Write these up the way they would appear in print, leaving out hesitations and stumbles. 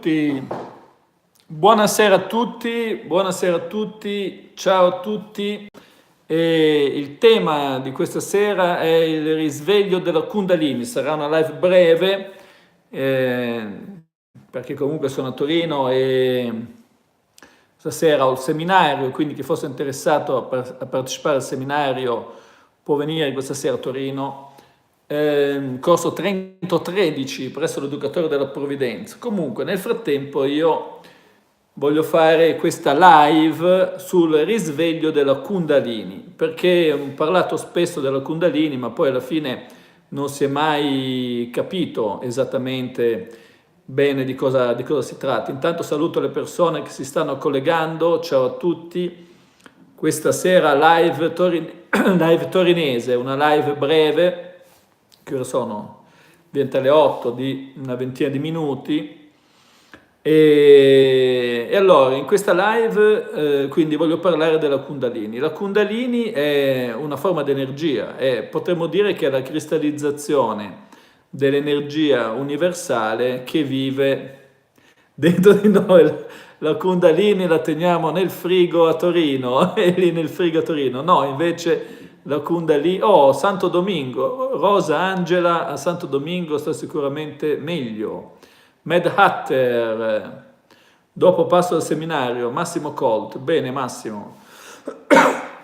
tutti, buonasera a tutti, ciao a tutti. E il tema di questa sera è il risveglio della Kundalini. Sarà una live breve, eh, perché comunque sono a Torino e stasera ho il seminario, quindi chi fosse interessato a partecipare al seminario può venire questa sera a Torino. Corso Trento 13 presso l'Educatore della Provvidenza. Comunque nel frattempo io voglio fare questa live sul risveglio della Kundalini, perché ho parlato spesso della Kundalini ma poi alla fine non si è mai capito esattamente bene di cosa si tratta. Intanto saluto le persone che si stanno collegando, ciao a tutti. Questa sera live torinese, una live breve, che ora sono? Diventa le 8 di una ventina di minuti. E allora, in questa live, quindi voglio parlare della Kundalini. La Kundalini è una forma di energia, potremmo dire che è la cristallizzazione dell'energia universale che vive dentro di noi. La Kundalini la teniamo nel frigo a Torino, e lì nel frigo a Torino. No, invece la Kundalini, Santo Domingo, Rosa Angela a Santo Domingo sta sicuramente meglio. Mad Hatter, dopo passo al seminario, Massimo Colt, bene Massimo.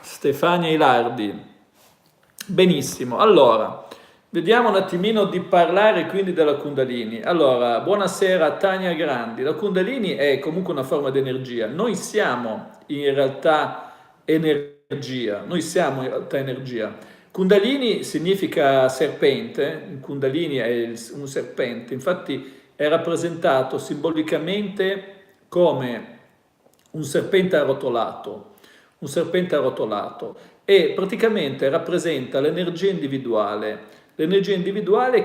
Stefania Ilardi, benissimo. Allora, vediamo un attimino di parlare quindi della Kundalini. Allora, buonasera a Tania Grandi. La Kundalini è comunque una forma di energia. Noi siamo in realtà energia. Kundalini significa serpente. Kundalini è un serpente. Infatti è rappresentato simbolicamente come un serpente arrotolato. E praticamente rappresenta l'energia individuale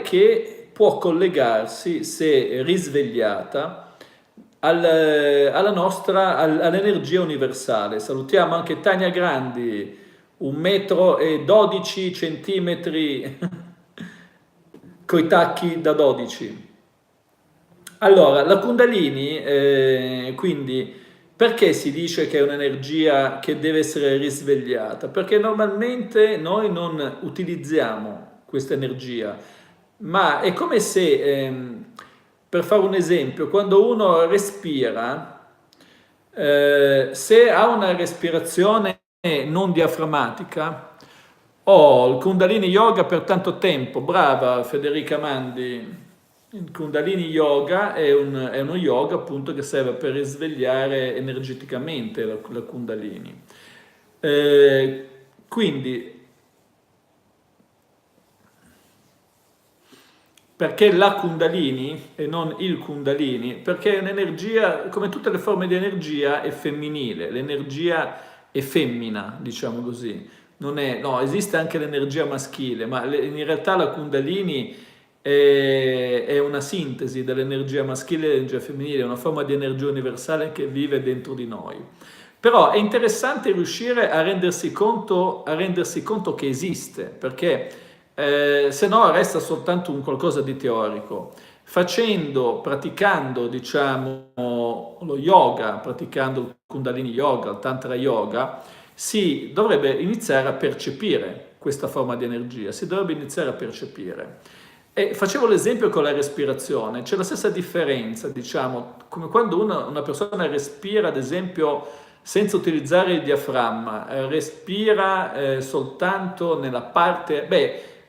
che può collegarsi, se risvegliata, all'energia universale. Salutiamo anche Tania Grandi, 1,12 centimetri coi tacchi da 12. Allora, la Kundalini, quindi, perché si dice che è un'energia che deve essere risvegliata? Perché normalmente noi non utilizziamo questa energia, ma è come se, per fare un esempio, quando uno respira, se ha una respirazione non diaframmatica, il Kundalini Yoga per tanto tempo, brava Federica Mandi. Il Kundalini Yoga è uno yoga appunto che serve per risvegliare energeticamente la Kundalini. Quindi, perché la Kundalini e non il Kundalini? Perché è un'energia, come tutte le forme di energia, è femminile, l'energia è femmina, diciamo così. No, esiste anche l'energia maschile, ma in realtà la Kundalini è una sintesi dell'energia maschile e dell'energia femminile, è una forma di energia universale che vive dentro di noi. Però è interessante riuscire a rendersi conto che esiste, perché se no resta soltanto un qualcosa di teorico. Praticando diciamo lo yoga, praticando il Kundalini Yoga, il Tantra Yoga, si dovrebbe iniziare a percepire questa forma di energia, E facevo l'esempio con la respirazione, c'è la stessa differenza, diciamo, come quando una persona respira, ad esempio, senza utilizzare il diaframma, respira soltanto nella parte,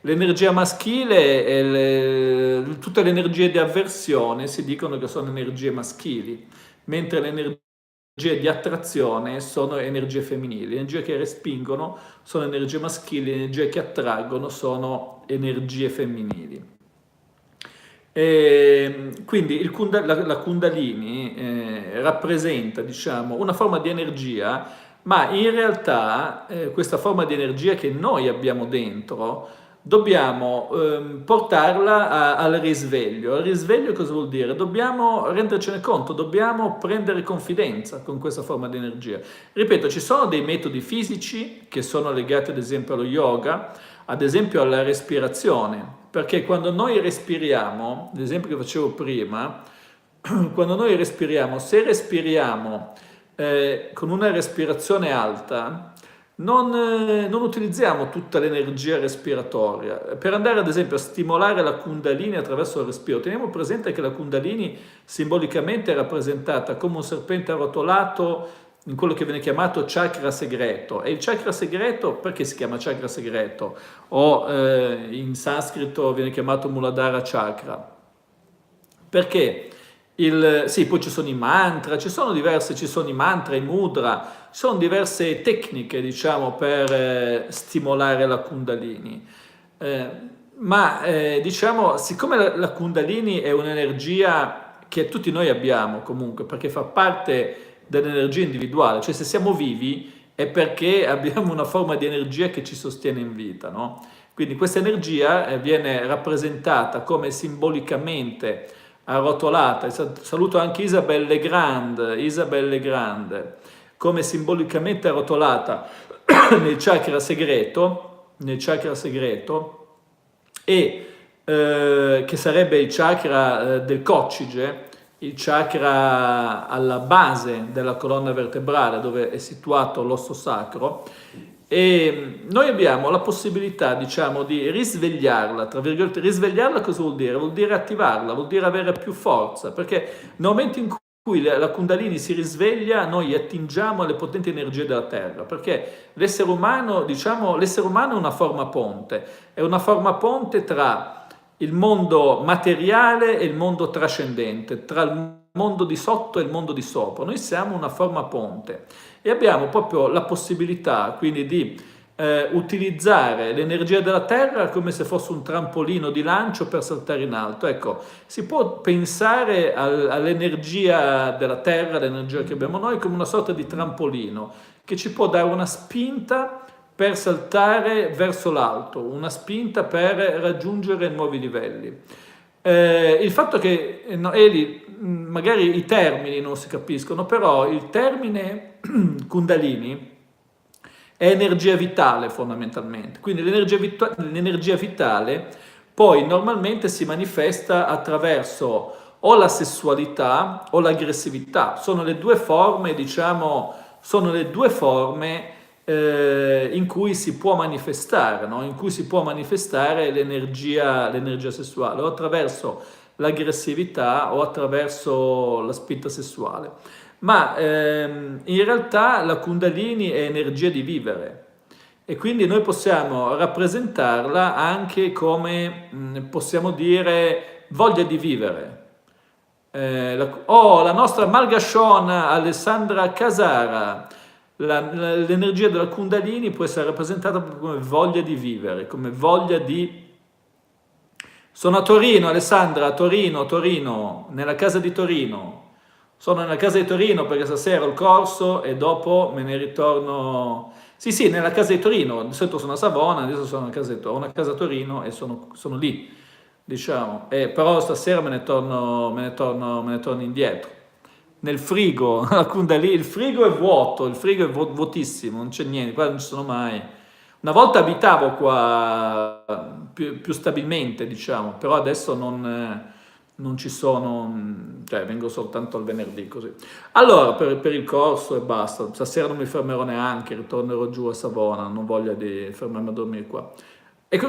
l'energia maschile e tutte le energie di avversione si dicono che sono energie maschili, mentre le energie di attrazione sono energie femminili, le energie che respingono sono energie maschili, le energie che attraggono sono energie femminili. Quindi la Kundalini rappresenta, diciamo, una forma di energia, ma in realtà questa forma di energia che noi abbiamo dentro dobbiamo portarla al risveglio. Il risveglio cosa vuol dire? Dobbiamo rendercene conto, dobbiamo prendere confidenza con questa forma di energia. Ripeto, ci sono dei metodi fisici che sono legati ad esempio allo yoga, ad esempio alla respirazione, perché quando noi respiriamo, l'esempio che facevo prima, quando noi respiriamo, se respiriamo con una respirazione alta, non utilizziamo tutta l'energia respiratoria. Per andare ad esempio a stimolare la Kundalini attraverso il respiro, teniamo presente che la Kundalini simbolicamente è rappresentata come un serpente arrotolato in quello che viene chiamato chakra segreto. E il chakra segreto, perché si chiama chakra segreto? O in sanscrito viene chiamato Muladhara chakra. Perché? Sì, poi ci sono i mantra, ci sono i mantra, i mudra, ci sono diverse tecniche, diciamo, per stimolare la Kundalini. Diciamo, siccome la Kundalini è un'energia che tutti noi abbiamo comunque, perché fa parte dell'energia individuale, cioè se siamo vivi è perché abbiamo una forma di energia che ci sostiene in vita, no? Quindi questa energia viene rappresentata come simbolicamente arrotolata. Saluto anche Isabelle Legrand, come simbolicamente arrotolata nel chakra segreto, e che sarebbe il chakra del coccige, il chakra alla base della colonna vertebrale dove è situato l'osso sacro. E noi abbiamo la possibilità, diciamo, di risvegliarla, tra virgolette. Risvegliarla cosa vuol dire? Vuol dire attivarla, vuol dire avere più forza, perché nel momento in cui la Kundalini si risveglia, noi attingiamo alle potenti energie della Terra, perché l'essere umano, diciamo, l'essere umano è una forma ponte tra il mondo materiale e il mondo trascendente, tra il mondo di sotto e il mondo di sopra. Noi siamo una forma ponte e abbiamo proprio la possibilità quindi di utilizzare l'energia della Terra come se fosse un trampolino di lancio per saltare in alto. Ecco, si può pensare all'energia della Terra, l'energia che abbiamo noi, come una sorta di trampolino che ci può dare una spinta per saltare verso l'alto, una spinta per raggiungere nuovi livelli. Il fatto che magari i termini non si capiscono, però il termine Kundalini è energia vitale fondamentalmente, quindi l'energia vitale poi normalmente si manifesta attraverso o la sessualità o l'aggressività, sono le due forme, diciamo, in cui si può manifestare, no? In cui si può manifestare l'energia sessuale, o attraverso l'aggressività o attraverso la spinta sessuale. Ma in realtà la Kundalini è energia di vivere e quindi noi possiamo rappresentarla anche come, possiamo dire, voglia di vivere. La nostra Malgashona Alessandra Casara, l'energia della Kundalini può essere rappresentata come voglia di vivere, come voglia di... Sono a Torino, Alessandra, a Torino, nella casa di Torino. Sono nella casa di Torino perché stasera ho il corso e dopo me ne ritorno... Sì, nella casa di Torino, di solito sono a Savona, adesso sono ho una casa a Torino e sono lì, diciamo. Però stasera me ne torno indietro. Nel frigo, la Kundalini, il frigo è vuotissimo, non c'è niente, qua non ci sono mai. Una volta abitavo qua più stabilmente, diciamo, però adesso non ci sono, cioè vengo soltanto al venerdì così. Allora, per il corso e basta, stasera non mi fermerò neanche, ritornerò giù a Savona, non ho voglia di fermarmi a dormire qua. E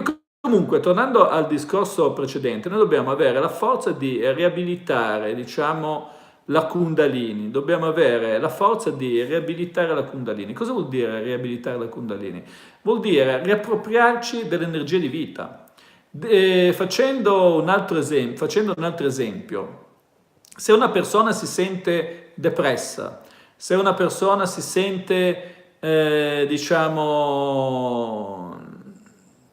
comunque, tornando al discorso precedente, noi dobbiamo avere la forza di riabilitare, diciamo, la Kundalini, dobbiamo avere la forza di riabilitare la Kundalini. Cosa vuol dire riabilitare la Kundalini? Vuol dire riappropriarci dell'energia di vita. Facendo un altro esempio, se una persona si sente depressa, se una persona si sente, diciamo,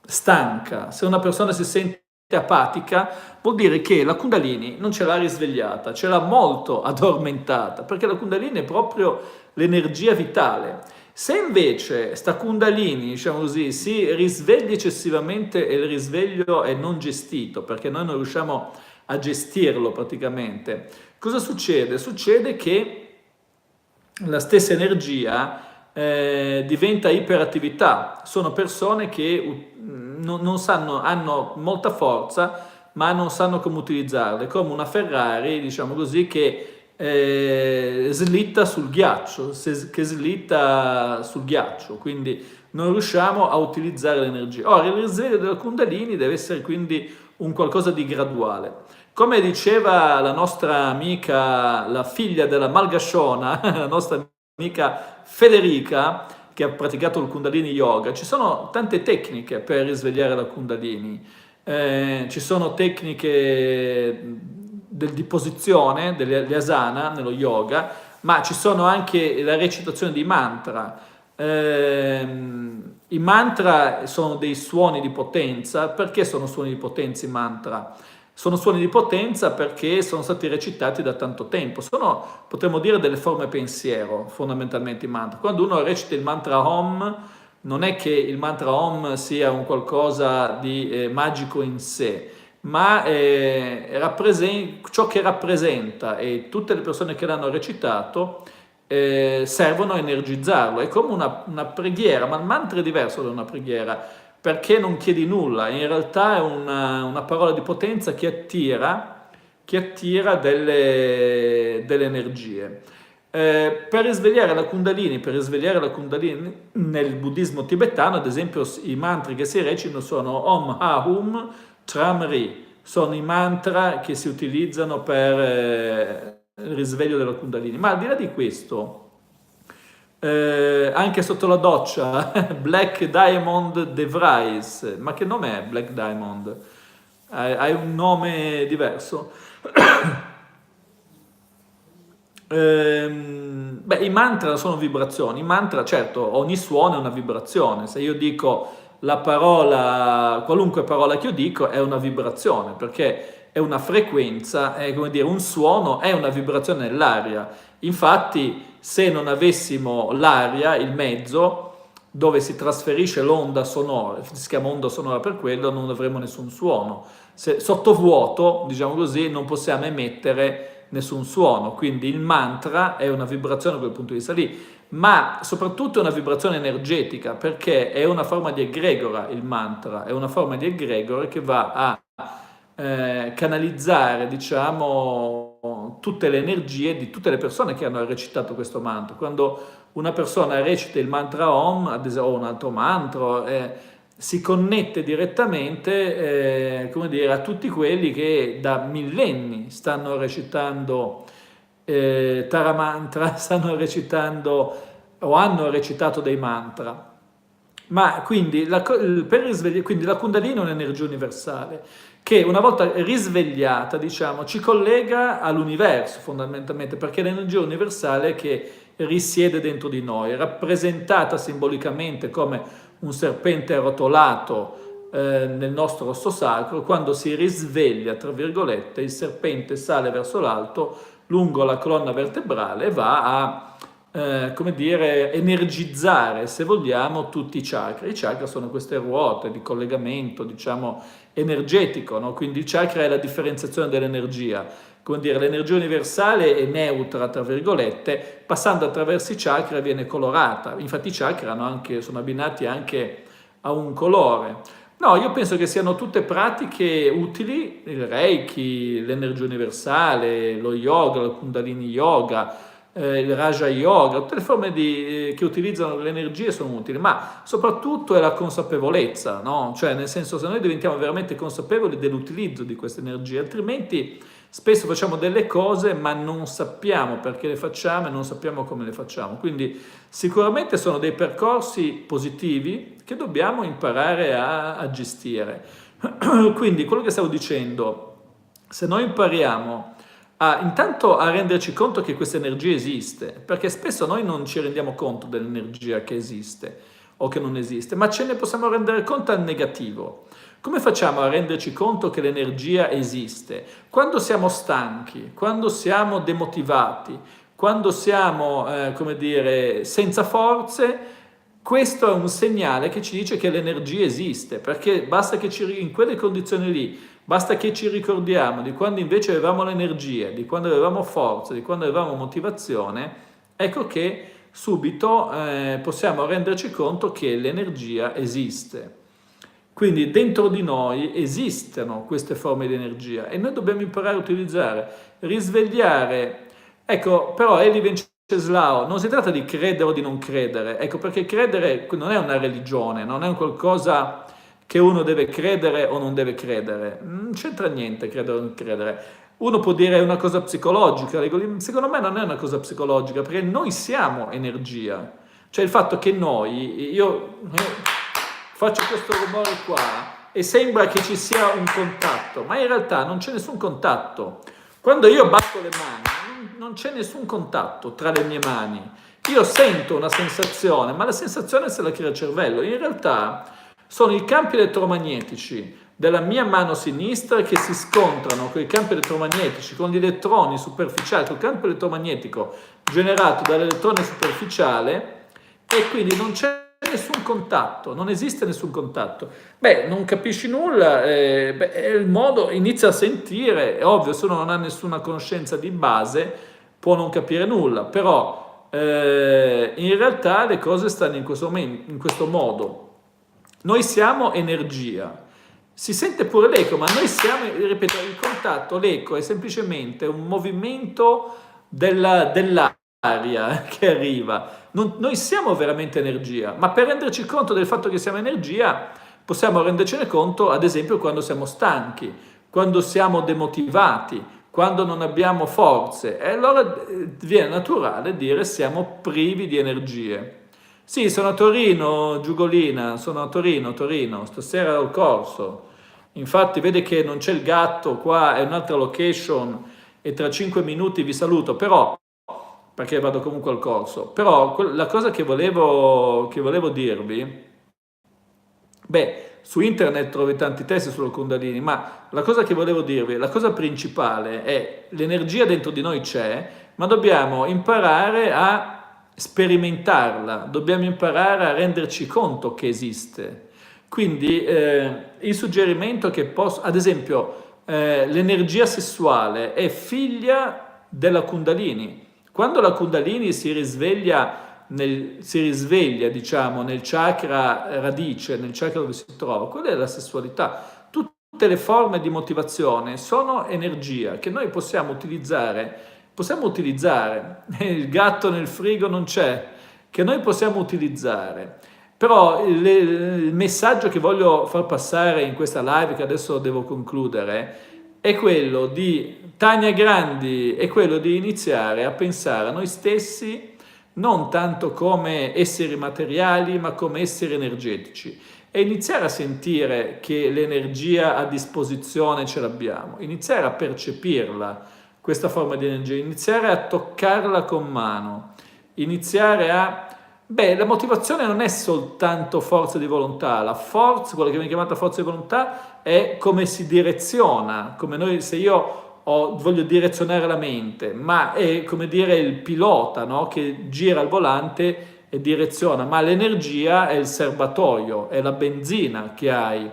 stanca, se una persona si sente apatica, vuol dire che la Kundalini non ce l'ha risvegliata, ce l'ha molto addormentata, perché la Kundalini è proprio l'energia vitale. Se invece sta Kundalini, diciamo così, si risveglia eccessivamente e il risveglio è non gestito, perché noi non riusciamo a gestirlo praticamente, cosa succede? Succede che la stessa energia diventa iperattività. Sono persone che non sanno, hanno molta forza, ma non sanno come utilizzarle, come una Ferrari, diciamo così, che slitta sul ghiaccio, quindi non riusciamo a utilizzare l'energia. Ora, il risveglio della Kundalini deve essere quindi un qualcosa di graduale. Come diceva la nostra amica, la figlia della Malgasciona, la nostra amica Federica, che ha praticato il Kundalini Yoga, ci sono tante tecniche per risvegliare la Kundalini. Ci sono tecniche di posizione, delle asana nello yoga, ma ci sono anche la recitazione di mantra. I mantra sono dei suoni di potenza. Perché sono suoni di potenza i mantra? Sono suoni di potenza perché sono stati recitati da tanto tempo. Sono, potremmo dire, delle forme pensiero, fondamentalmente i mantra. Quando uno recita il mantra Om, non è che il mantra Om sia un qualcosa di magico in sé, ma ciò che rappresenta, e tutte le persone che l'hanno recitato servono a energizzarlo. È come una preghiera, ma il mantra è diverso da una preghiera, perché non chiedi nulla, in realtà è una parola di potenza che attira delle energie. Per risvegliare la Kundalini nel buddismo tibetano, ad esempio, i mantra che si recitano sono Om Ahum Tram Ri, sono i mantra che si utilizzano per il risveglio della Kundalini. Ma al di là di questo, anche sotto la doccia, Black Diamond De Vries, ma che nome è Black Diamond? Hai un nome diverso? I mantra sono vibrazioni. I mantra, certo, ogni suono è una vibrazione. Se io dico la parola, qualunque parola che io dico è una vibrazione, perché è una frequenza, è come dire, un suono è una vibrazione nell'aria. Infatti, se non avessimo l'aria, il mezzo dove si trasferisce l'onda sonora, si chiama onda sonora per quello, non avremo nessun suono. Sotto vuoto, diciamo così, non possiamo emettere nessun suono, quindi il mantra è una vibrazione da quel punto di vista lì, ma soprattutto è una vibrazione energetica, perché è una forma di egregora. Il mantra è una forma di egregora che va a canalizzare, diciamo, tutte le energie di tutte le persone che hanno recitato questo mantra. Quando una persona recita il mantra Om, ad esempio, o un altro mantra, si connette direttamente, come dire, a tutti quelli che da millenni stanno recitando Tara Mantra, stanno recitando o hanno recitato dei mantra. Ma quindi quindi la Kundalini è un'energia universale che una volta risvegliata, diciamo, ci collega all'universo fondamentalmente, perché è l'energia universale che risiede dentro di noi, rappresentata simbolicamente come un serpente arrotolato nel nostro osso sacro. Quando si risveglia, tra virgolette, il serpente sale verso l'alto lungo la colonna vertebrale e va a come dire, energizzare, se vogliamo, tutti i chakra. I chakra sono queste ruote di collegamento, diciamo, energetico, no? Quindi il chakra è la differenziazione dell'energia. Come dire, l'energia universale è neutra, tra virgolette, passando attraverso i chakra viene colorata. Infatti i chakra sono abbinati anche a un colore. No, io penso che siano tutte pratiche utili, il Reiki, l'energia universale, lo yoga, il Kundalini Yoga, il Raja Yoga, tutte le forme che utilizzano le energie sono utili, ma soprattutto è la consapevolezza, no? Cioè, nel senso, se noi diventiamo veramente consapevoli dell'utilizzo di queste energie, altrimenti spesso facciamo delle cose ma non sappiamo perché le facciamo e non sappiamo come le facciamo. Quindi sicuramente sono dei percorsi positivi che dobbiamo imparare a gestire. Quindi quello che stavo dicendo, se noi impariamo intanto a renderci conto che questa energia esiste, perché spesso noi non ci rendiamo conto dell'energia che esiste o che non esiste, ma ce ne possiamo rendere conto al negativo. Come facciamo a renderci conto che l'energia esiste? Quando siamo stanchi, quando siamo demotivati, quando siamo, come dire, senza forze, questo è un segnale che ci dice che l'energia esiste, perché basta che in quelle condizioni lì, basta che ci ricordiamo di quando invece avevamo l'energia, di quando avevamo forza, di quando avevamo motivazione, ecco che subito possiamo renderci conto che l'energia esiste. Quindi dentro di noi esistono queste forme di energia e noi dobbiamo imparare a utilizzare, risvegliare. Ecco, però Elie Venceslao, non si tratta di credere o di non credere, ecco, perché credere non è una religione, non è un qualcosa che uno deve credere o non deve credere, non c'entra niente credere o non credere. Uno può dire è una cosa psicologica, secondo me non è una cosa psicologica, perché noi siamo energia, cioè il fatto che io faccio questo rumore qua e sembra che ci sia un contatto, ma in realtà non c'è nessun contatto. Quando io batto le mani non c'è nessun contatto tra le mie mani. Io sento una sensazione, ma la sensazione se la crea il cervello. In realtà sono i campi elettromagnetici della mia mano sinistra che si scontrano con i campi elettromagnetici, con gli elettroni superficiali, con il campo elettromagnetico generato dall'elettrone superficiale, e quindi non c'è nessun contatto, non esiste nessun contatto. Beh, non capisci nulla, è il modo, inizia a sentire, è ovvio, se uno non ha nessuna conoscenza di base può non capire nulla, però in realtà le cose stanno in questo modo. Noi siamo energia, si sente pure l'eco, ma noi siamo, ripeto, il contatto, l'eco è semplicemente un movimento dell'aria che arriva. Noi siamo veramente energia, ma per renderci conto del fatto che siamo energia possiamo rendercene conto, ad esempio, quando siamo stanchi, quando siamo demotivati, quando non abbiamo forze, e allora viene naturale dire siamo privi di energie. Sì, sono a Torino, Giugolina, sono a Torino, stasera ho corso. Infatti vede che non c'è il gatto, qua è un'altra location e tra 5 minuti vi saluto, però, perché vado comunque al corso, però la cosa che volevo dirvi, beh, su internet trovi tanti testi sulla Kundalini, ma la cosa che volevo dirvi, la cosa principale è l'energia dentro di noi c'è, ma dobbiamo imparare a sperimentarla, dobbiamo imparare a renderci conto che esiste. Quindi il suggerimento che posso, ad esempio, l'energia sessuale è figlia della Kundalini. Quando la Kundalini si risveglia, diciamo, nel chakra radice, nel chakra dove si trova, quella è la sessualità. Tutte le forme di motivazione sono energia che noi possiamo utilizzare. Il gatto nel frigo non c'è, che noi possiamo utilizzare. Però il messaggio che voglio far passare in questa live, che adesso devo concludere, è quello di Tania Grandi, è quello di iniziare a pensare a noi stessi non tanto come esseri materiali, ma come esseri energetici, e iniziare a sentire che l'energia a disposizione ce l'abbiamo, iniziare a percepirla, questa forma di energia, iniziare a toccarla con mano, iniziare a... Beh, la motivazione non è soltanto forza di volontà, la forza, quella che viene chiamata forza di volontà, è come si direziona, come noi, se io voglio direzionare la mente, ma è come dire il pilota, no? Che gira il volante e direziona, ma l'energia è il serbatoio, è la benzina che hai,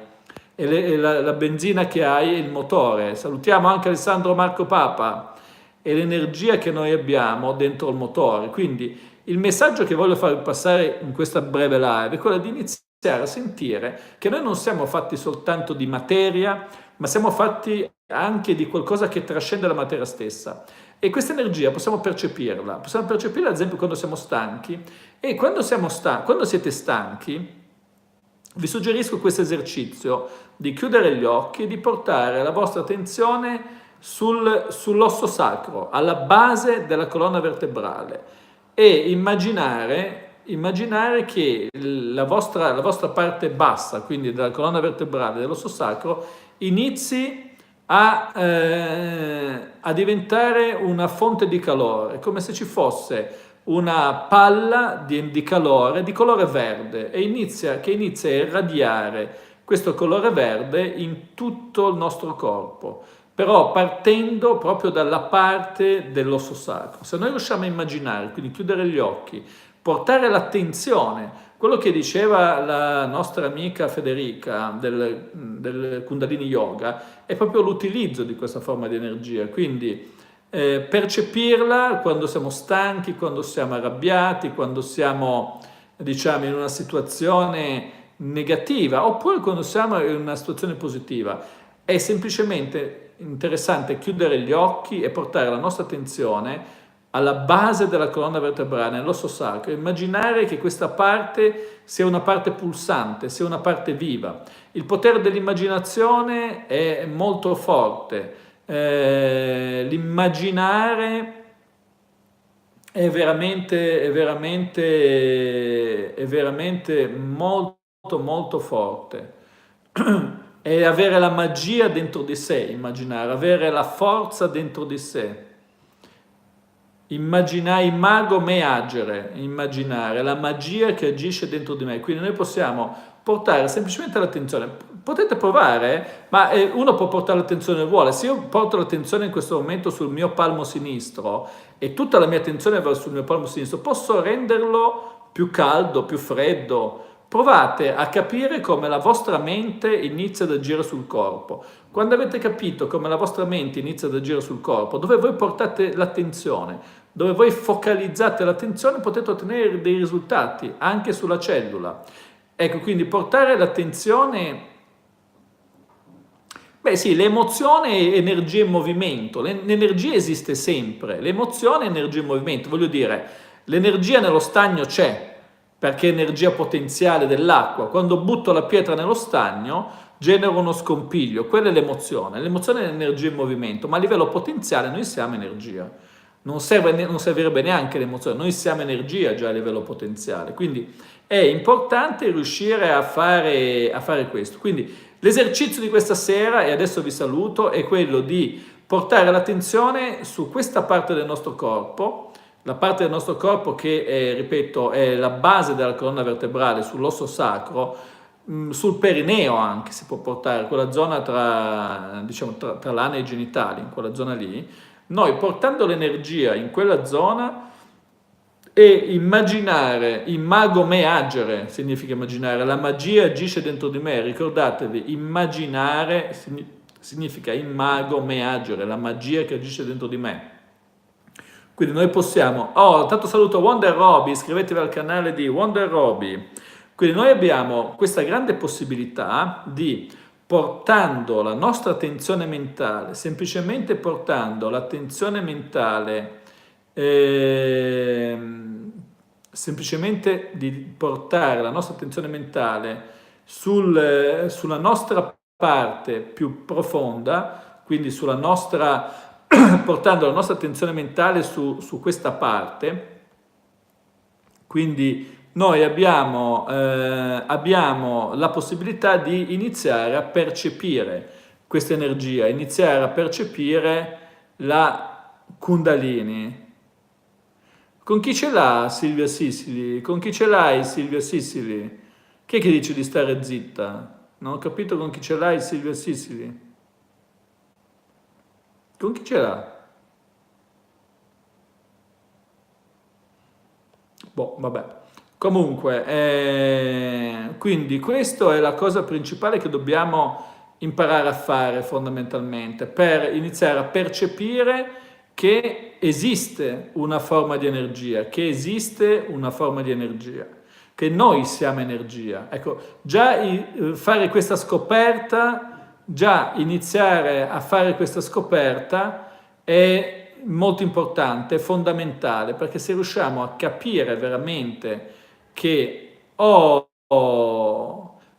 e la benzina che hai è il motore. Salutiamo anche Alessandro Marco Papa, è l'energia che noi abbiamo dentro il motore. Quindi il messaggio che voglio far passare in questa breve live è quello di iniziare a sentire che noi non siamo fatti soltanto di materia, ma siamo fatti anche di qualcosa che trascende la materia stessa. E questa energia possiamo percepirla ad esempio quando siamo stanchi, e quando siete stanchi, vi suggerisco questo esercizio di chiudere gli occhi e di portare la vostra attenzione sull'osso sacro, alla base della colonna vertebrale, e immaginare che la vostra parte bassa, quindi della colonna vertebrale, dell'osso sacro, inizi a diventare una fonte di calore, come se ci fosse una palla di calore, di colore verde, che inizia a irradiare questo colore verde in tutto il nostro corpo, però partendo proprio dalla parte dell'osso sacro. Se noi riusciamo a immaginare, quindi chiudere gli occhi, portare l'attenzione, quello che diceva la nostra amica Federica del Kundalini Yoga, è proprio l'utilizzo di questa forma di energia, quindi percepirla quando siamo stanchi, quando siamo arrabbiati, quando siamo, diciamo, in una situazione negativa, oppure quando siamo in una situazione positiva. È semplicemente interessante chiudere gli occhi e portare la nostra attenzione alla base della colonna vertebrale, nell'osso sacro, immaginare che questa parte sia una parte pulsante, sia una parte viva. Il potere dell'immaginazione è molto forte, l'immaginare è veramente molto forte. È avere la magia dentro di sé, immaginare, avere la forza dentro di sé. Immaginare, imago me agere, immaginare la magia che agisce dentro di me. Quindi noi possiamo portare semplicemente l'attenzione. Potete provare, ma uno può portare l'attenzione dove vuole. Se io porto l'attenzione in questo momento sul mio palmo sinistro e tutta la mia attenzione va sul mio palmo sinistro, posso renderlo più caldo, più freddo. Provate a capire come la vostra mente inizia ad agire sul corpo. Quando avete capito come la vostra mente inizia ad agire sul corpo, dove voi portate l'attenzione, dove voi focalizzate l'attenzione, potete ottenere dei risultati anche sulla cellula. Ecco, quindi portare l'attenzione. Beh sì, l'emozione è energia in movimento, l'energia esiste sempre, l'emozione è energia in movimento, voglio dire, l'energia nello stagno c'è, perché è energia potenziale dell'acqua. Quando butto la pietra nello stagno genero uno scompiglio, quella è l'emozione è energia in movimento, ma a livello potenziale noi siamo energia. Non servirebbe neanche l'emozione, noi siamo energia già a livello potenziale, quindi è importante riuscire a fare questo. Quindi l'esercizio di questa sera, e adesso vi saluto, è quello di portare l'attenzione su questa parte del nostro corpo, la parte del nostro corpo che, ripeto, è la base della colonna vertebrale, sull'osso sacro, sul perineo anche si può portare, quella zona tra l'ana e i genitali, in quella zona lì. Noi portando l'energia in quella zona e immaginare, imago me agere, significa immaginare, la magia agisce dentro di me, ricordatevi, immaginare significa imago me agere, la magia che agisce dentro di me. Quindi noi possiamo, tanto saluto Wonder Roby, iscrivetevi al canale di Wonder Roby. Quindi noi abbiamo questa grande possibilità di, portando la nostra attenzione mentale, semplicemente portando l'attenzione mentale, semplicemente di portare la nostra attenzione mentale sulla nostra parte più profonda, quindi sulla nostra, portando la nostra attenzione mentale su questa parte, quindi noi abbiamo la possibilità di iniziare a percepire questa energia, iniziare a percepire la Kundalini. Con chi ce l'ha Silvia Sicili? Con chi ce l'hai Silvia Sicili? Chi è che dice di stare zitta? Non ho capito con chi ce l'hai Silvia Sicili. Con chi ce l'ha? Boh, vabbè. Comunque, quindi questa è la cosa principale che dobbiamo imparare a fare fondamentalmente per iniziare a percepire che esiste una forma di energia, che noi siamo energia. Ecco, già fare questa scoperta, già iniziare a fare questa scoperta è molto importante, è fondamentale, perché se riusciamo a capire veramente che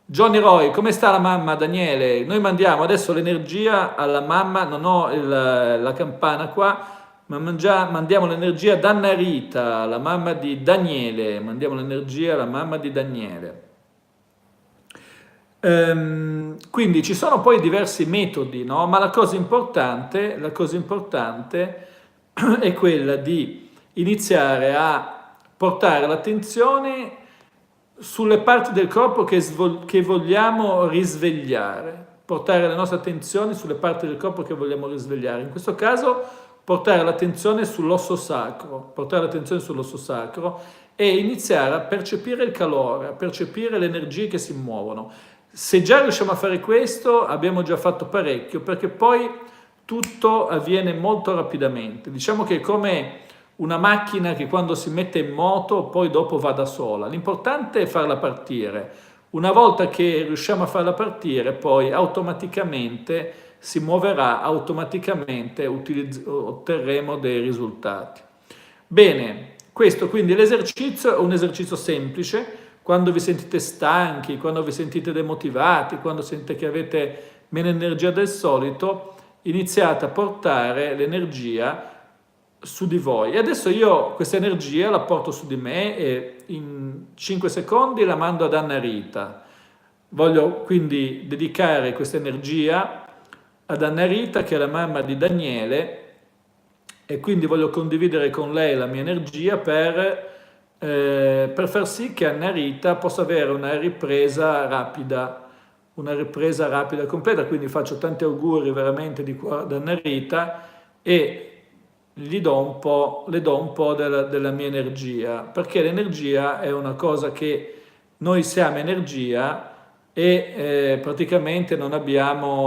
Johnny Roy, come sta la mamma Daniele? Noi mandiamo adesso l'energia alla mamma, non ho la campana qua, ma mandiamo l'energia ad Anna Rita, la mamma di Daniele, mandiamo l'energia alla mamma di Daniele. Quindi ci sono poi diversi metodi, no? Ma la cosa importante è quella di iniziare a portare l'attenzione sulle parti del corpo che vogliamo risvegliare, portare la nostra attenzione sulle parti del corpo che vogliamo risvegliare. In questo caso portare l'attenzione sull'osso sacro, e iniziare a percepire il calore, a percepire le energie che si muovono. Se già riusciamo a fare questo, abbiamo già fatto parecchio, perché poi tutto avviene molto rapidamente. Diciamo che è come una macchina che quando si mette in moto poi dopo va da sola. L'importante è farla partire. Una volta che riusciamo a farla partire, poi automaticamente si muoverà, automaticamente otterremo dei risultati. Bene, questo quindi l'esercizio è un esercizio semplice. Quando vi sentite stanchi, quando vi sentite demotivati, quando sentite che avete meno energia del solito, iniziate a portare l'energia su di voi. E adesso io questa energia la porto su di me e in 5 secondi la mando ad Anna Rita. Voglio quindi dedicare questa energia ad Anna Rita, che è la mamma di Daniele, e quindi voglio condividere con lei la mia energia per far sì che Anna Rita possa avere una ripresa rapida e completa. Quindi faccio tanti auguri veramente di cuore ad Anna Rita e le do un po' della mia energia, perché l'energia è una cosa che noi siamo energia e praticamente non abbiamo,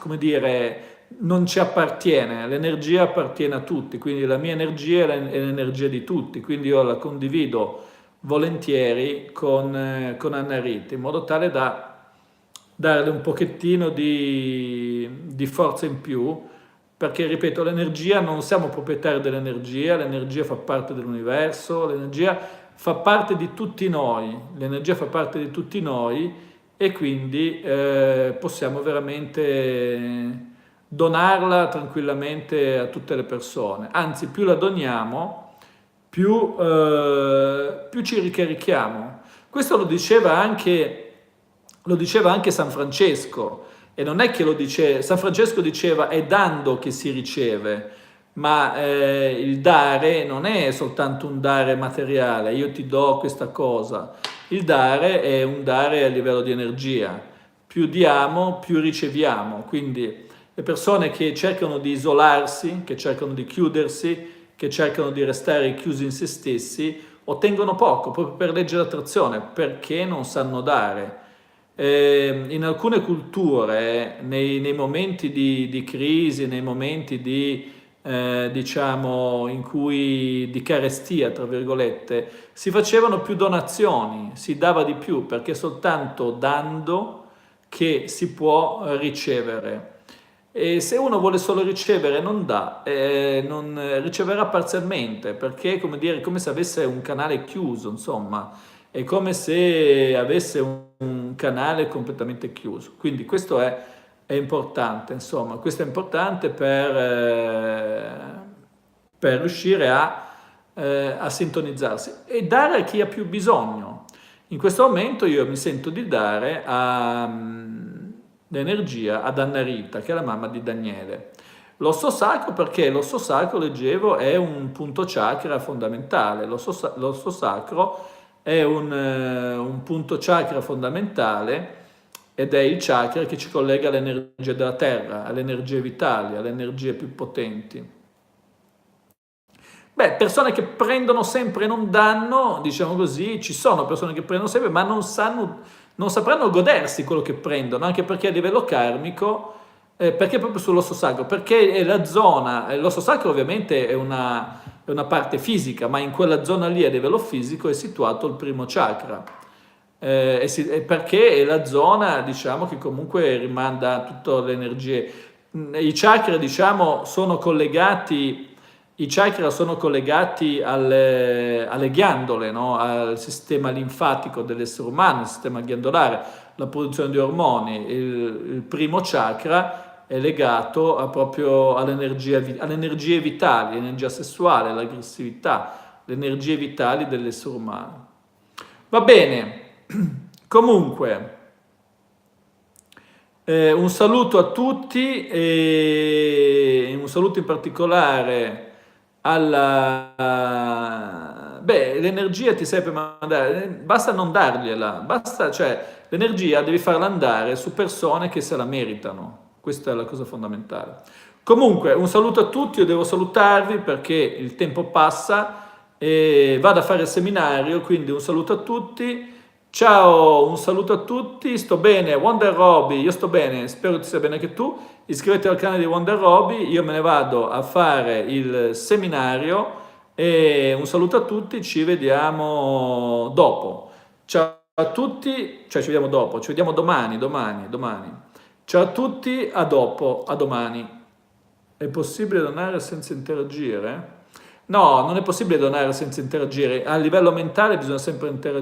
come dire, non ci appartiene, l'energia appartiene a tutti, quindi la mia energia è l'energia di tutti, quindi io la condivido volentieri con Anna Rita, in modo tale da darle un pochettino di forza in più, perché ripeto, l'energia, non siamo proprietari dell'energia, l'energia fa parte dell'universo, l'energia fa parte di tutti noi, l'energia fa parte di tutti noi e quindi possiamo veramente donarla tranquillamente a tutte le persone. Anzi, più la doniamo, più ci ricarichiamo. Questo lo diceva anche San Francesco. E non è che lo dice, San Francesco diceva è dando che si riceve, ma il dare non è soltanto un dare materiale, io ti do questa cosa, il dare è un dare a livello di energia, più diamo più riceviamo, quindi le persone che cercano di isolarsi, che cercano di chiudersi, che cercano di restare chiusi in se stessi, ottengono poco, proprio per legge d'attrazione, perché non sanno dare. In alcune culture, nei momenti di crisi, nei momenti diciamo, in cui di carestia, tra virgolette, si facevano più donazioni, si dava di più, perché è soltanto dando che si può ricevere. E se uno vuole solo ricevere e non dà, non riceverà parzialmente, perché come dire, è come se avesse un canale chiuso, insomma, è come se avesse un canale completamente chiuso. Quindi questo è importante, insomma, questo è importante per riuscire a sintonizzarsi e dare a chi ha più bisogno. In questo momento io mi sento di dare l'energia ad Anna Rita, che è la mamma di Daniele. L'osso sacro, perché l'osso sacro, leggevo, è un punto chakra fondamentale. L'osso sacro è un punto chakra fondamentale ed è il chakra che ci collega all'energia della terra, alle energie vitali, alle energie più potenti. Beh, persone che prendono sempre e non danno, diciamo così, ci sono persone che prendono sempre ma non sapranno godersi quello che prendono, anche perché a livello karmico, perché proprio sull'osso sacro? Perché è la zona, l'osso sacro ovviamente è una parte fisica, ma in quella zona lì a livello fisico è situato il primo chakra, perché è la zona, diciamo, che comunque rimanda tutte le energie. I chakra, diciamo, sono collegati. I chakra sono collegati alle ghiandole, no? Al sistema linfatico dell'essere umano, il sistema ghiandolare, la produzione di ormoni. Il primo chakra è legato proprio alle energie vitali, l'energia sessuale, l'aggressività, le energie vitali dell'essere umano. Va bene, comunque, un saluto a tutti e un saluto in particolare l'energia ti serve per mandare, basta non dargliela, cioè l'energia devi farla andare su persone che se la meritano, questa è la cosa fondamentale. Comunque un saluto a tutti, io devo salutarvi perché il tempo passa e vado a fare il seminario, quindi un saluto a tutti. Ciao, un saluto a tutti, sto bene, Wonder Roby, io sto bene, spero che tu stia bene anche tu, iscrivetevi al canale di Wonder Roby, io me ne vado a fare il seminario e un saluto a tutti, ci vediamo dopo. Ciao a tutti, cioè ci vediamo dopo, ci vediamo domani. Ciao a tutti, a dopo, a domani. È possibile donare senza interagire? No, non è possibile donare senza interagire. A livello mentale bisogna sempre interagire.